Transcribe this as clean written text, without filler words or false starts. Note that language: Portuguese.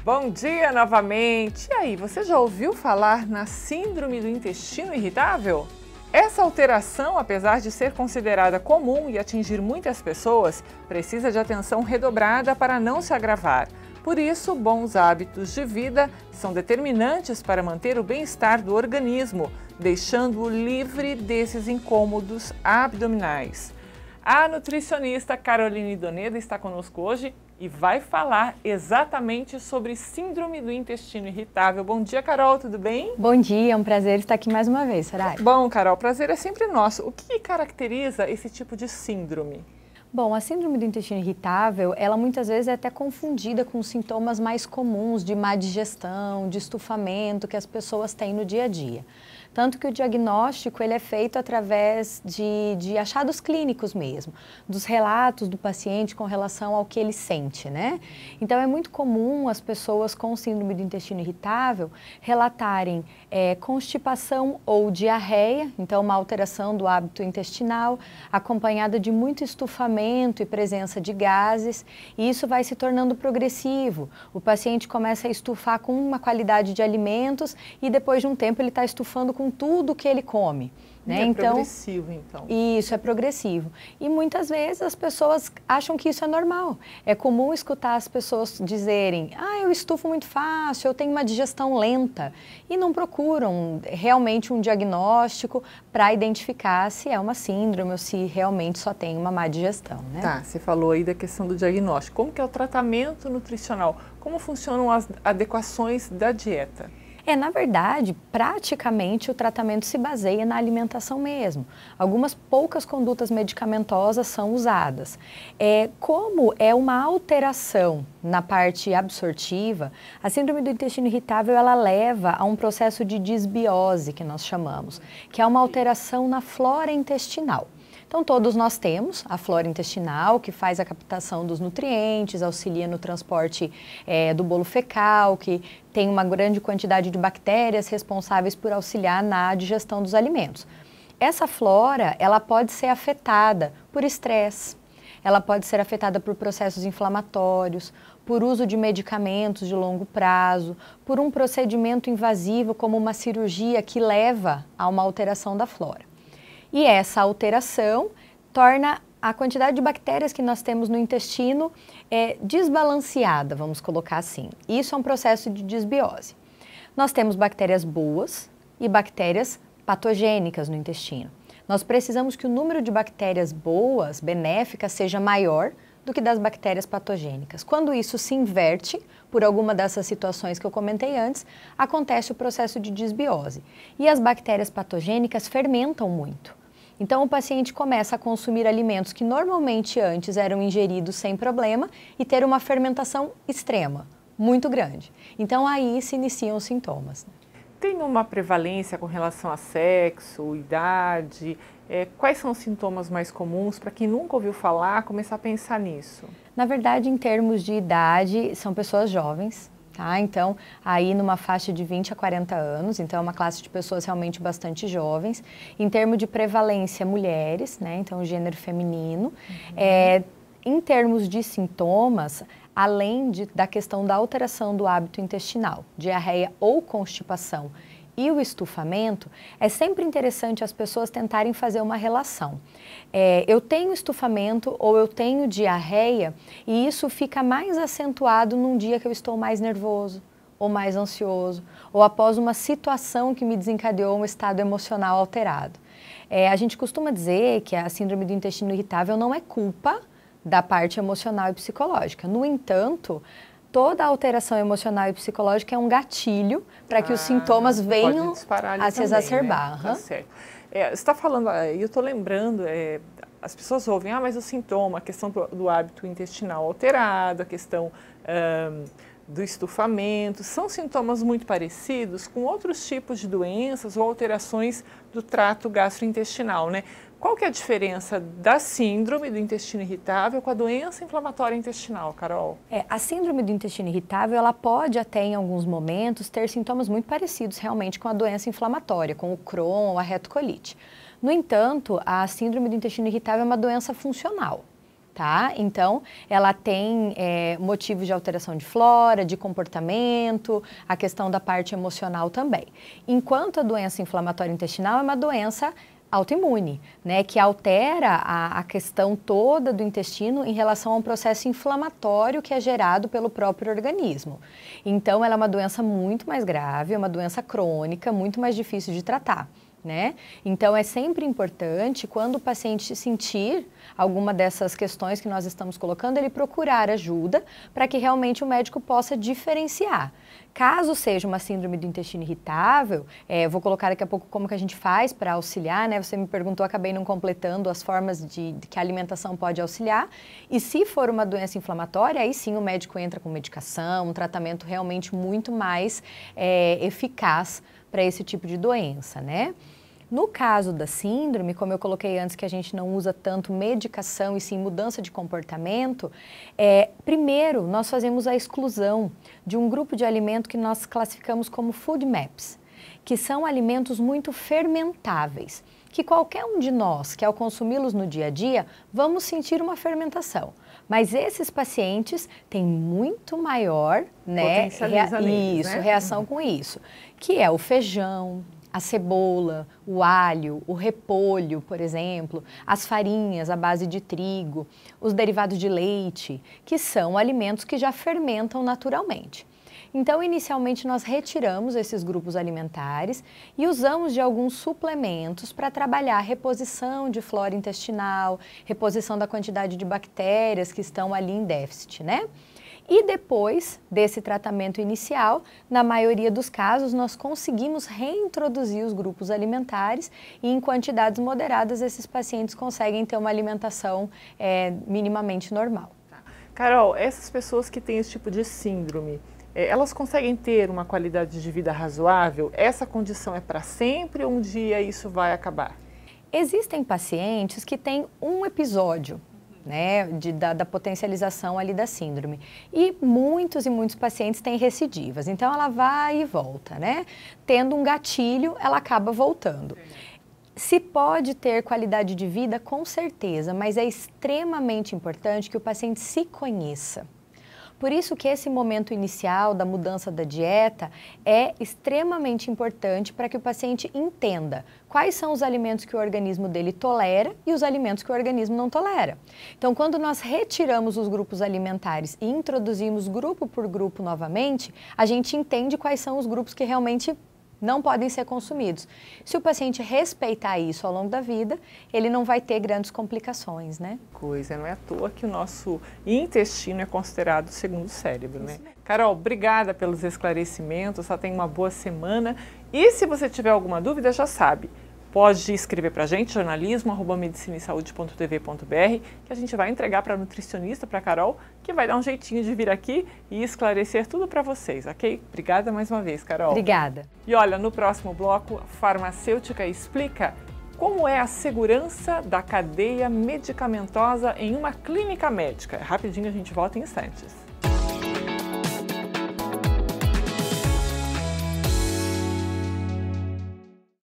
Bom dia novamente! E aí, você já ouviu falar na síndrome do intestino irritável? Essa alteração, apesar de ser considerada comum e atingir muitas pessoas, precisa de atenção redobrada para não se agravar. Por isso, bons hábitos de vida são determinantes para manter o bem-estar do organismo, deixando-o livre desses incômodos abdominais. A nutricionista Caroline Doneda está conosco hoje e vai falar exatamente sobre síndrome do intestino irritável. Bom dia, Carol, tudo bem? Bom dia, é um prazer estar aqui mais uma vez, Sarai. Bom, Carol, prazer é sempre nosso. O que caracteriza esse tipo de síndrome? Bom, a síndrome do intestino irritável, ela muitas vezes é até confundida com sintomas mais comuns de má digestão, de estufamento que as pessoas têm no dia a dia. Tanto que o diagnóstico ele é feito através de achados clínicos mesmo, dos relatos do paciente com relação ao que ele sente, né? Então é muito comum as pessoas com síndrome do intestino irritável relatarem constipação ou diarreia, então uma alteração do hábito intestinal, acompanhada de muito estufamento e presença de gases, e isso vai se tornando progressivo. O paciente começa a estufar com uma qualidade de alimentos e depois de um tempo ele está estufando com tudo que ele come. Né? Então, progressivo, então. Isso, é progressivo. E muitas vezes as pessoas acham que isso é normal. É comum escutar as pessoas dizerem, eu estufo muito fácil, eu tenho uma digestão lenta. E não procuram realmente um diagnóstico para identificar se é uma síndrome ou se realmente só tem uma má digestão. Né? Tá, você falou aí da questão do diagnóstico. Como que é o tratamento nutricional? Como funcionam as adequações da dieta? Na verdade, praticamente o tratamento se baseia na alimentação mesmo. Algumas poucas condutas medicamentosas são usadas. Como é uma alteração na parte absortiva, a síndrome do intestino irritável ela leva a um processo de disbiose, que nós chamamos, que é uma alteração na flora intestinal. Então, todos nós temos a flora intestinal, que faz a captação dos nutrientes, auxilia no transporte do bolo fecal, que tem uma grande quantidade de bactérias responsáveis por auxiliar na digestão dos alimentos. Essa flora, ela pode ser afetada por estresse, ela pode ser afetada por processos inflamatórios, por uso de medicamentos de longo prazo, por um procedimento invasivo como uma cirurgia que leva a uma alteração da flora. E essa alteração torna a quantidade de bactérias que nós temos no intestino desbalanceada, vamos colocar assim. Isso é um processo de disbiose. Nós temos bactérias boas e bactérias patogênicas no intestino. Nós precisamos que o número de bactérias boas, benéficas, seja maior do que das bactérias patogênicas. Quando isso se inverte, por alguma dessas situações que eu comentei antes, acontece o processo de disbiose. E as bactérias patogênicas fermentam muito. Então, o paciente começa a consumir alimentos que normalmente antes eram ingeridos sem problema e ter uma fermentação extrema, muito grande. Então, aí se iniciam os sintomas. Tem uma prevalência com relação a sexo, idade? Quais são os sintomas mais comuns para quem nunca ouviu falar, começar a pensar nisso? Na verdade, em termos de idade, são pessoas jovens. Tá? Então, aí numa faixa de 20 a 40 anos, então é uma classe de pessoas realmente bastante jovens. Em termos de prevalência, mulheres, né? Então gênero feminino. Em termos de sintomas, além da questão da alteração do hábito intestinal, diarreia ou constipação e o estufamento, é sempre interessante as pessoas tentarem fazer uma relação. Eu tenho estufamento ou eu tenho diarreia e isso fica mais acentuado num dia que eu estou mais nervoso ou mais ansioso ou após uma situação que me desencadeou um estado emocional alterado. A gente costuma dizer que a síndrome do intestino irritável não é culpa da parte emocional e psicológica. No entanto, toda alteração emocional e psicológica é um gatilho para que os sintomas venham a se exacerbar. Né? Tá certo. Você está falando, eu estou lembrando, as pessoas ouvem, mas o sintoma, a questão do hábito intestinal alterado, a questão do estufamento, são sintomas muito parecidos com outros tipos de doenças ou alterações do trato gastrointestinal, né? Qual que é a diferença da síndrome do intestino irritável com a doença inflamatória intestinal, Carol? A síndrome do intestino irritável, ela pode até em alguns momentos ter sintomas muito parecidos realmente com a doença inflamatória, com o Crohn ou a retocolite. No entanto, a síndrome do intestino irritável é uma doença funcional. tá? Então, ela tem motivos de alteração de flora, de comportamento, a questão da parte emocional também. Enquanto a doença inflamatória intestinal é uma doença autoimune, né, que altera a questão toda do intestino em relação a um processo inflamatório que é gerado pelo próprio organismo. Então, ela é uma doença muito mais grave, é uma doença crônica, muito mais difícil de tratar, né? Então, é sempre importante, quando o paciente sentir alguma dessas questões que nós estamos colocando, ele procurar ajuda para que realmente o médico possa diferenciar. Caso seja uma síndrome do intestino irritável, vou colocar daqui a pouco como que a gente faz para auxiliar, né? Você me perguntou, acabei não completando as formas de que a alimentação pode auxiliar. E se for uma doença inflamatória, aí sim o médico entra com medicação, um tratamento realmente muito mais eficaz para esse tipo de doença, né? No caso da síndrome, como eu coloquei antes, que a gente não usa tanto medicação e sim mudança de comportamento, primeiro nós fazemos a exclusão de um grupo de alimento que nós classificamos como food maps, que são alimentos muito fermentáveis, que qualquer um de nós, que ao consumi-los no dia a dia, vamos sentir uma fermentação. Mas esses pacientes têm muito maior, né, reação com isso, que é o feijão, a cebola, o alho, o repolho, por exemplo, as farinhas à base de trigo, os derivados de leite, que são alimentos que já fermentam naturalmente. Então, inicialmente, nós retiramos esses grupos alimentares e usamos de alguns suplementos para trabalhar a reposição de flora intestinal, reposição da quantidade de bactérias que estão ali em déficit, né? E depois desse tratamento inicial, na maioria dos casos, nós conseguimos reintroduzir os grupos alimentares e em quantidades moderadas esses pacientes conseguem ter uma alimentação minimamente normal. Carol, essas pessoas que têm esse tipo de síndrome, elas conseguem ter uma qualidade de vida razoável? Essa condição é para sempre ou um dia isso vai acabar? Existem pacientes que têm um episódio, né, da potencialização ali da síndrome. E muitos pacientes têm recidivas, então ela vai e volta, né? Tendo um gatilho, ela acaba voltando. Se pode ter qualidade de vida, com certeza, mas é extremamente importante que o paciente se conheça. Por isso que esse momento inicial da mudança da dieta é extremamente importante para que o paciente entenda quais são os alimentos que o organismo dele tolera e os alimentos que o organismo não tolera. Então, quando nós retiramos os grupos alimentares e introduzimos grupo por grupo novamente, a gente entende quais são os grupos que realmente não podem ser consumidos. Se o paciente respeitar isso ao longo da vida, ele não vai ter grandes complicações, né? Não é à toa que o nosso intestino é considerado o segundo cérebro, né? Carol, obrigada pelos esclarecimentos, só tenha uma boa semana. E se você tiver alguma dúvida, já sabe, pode escrever para a gente, jornalismo@medicinesaude.tv.br, que a gente vai entregar para a nutricionista, para a Carol, que vai dar um jeitinho de vir aqui e esclarecer tudo para vocês, ok? Obrigada mais uma vez, Carol. Obrigada. E olha, no próximo bloco, Farmacêutica explica como é a segurança da cadeia medicamentosa em uma clínica médica. Rapidinho, a gente volta em instantes.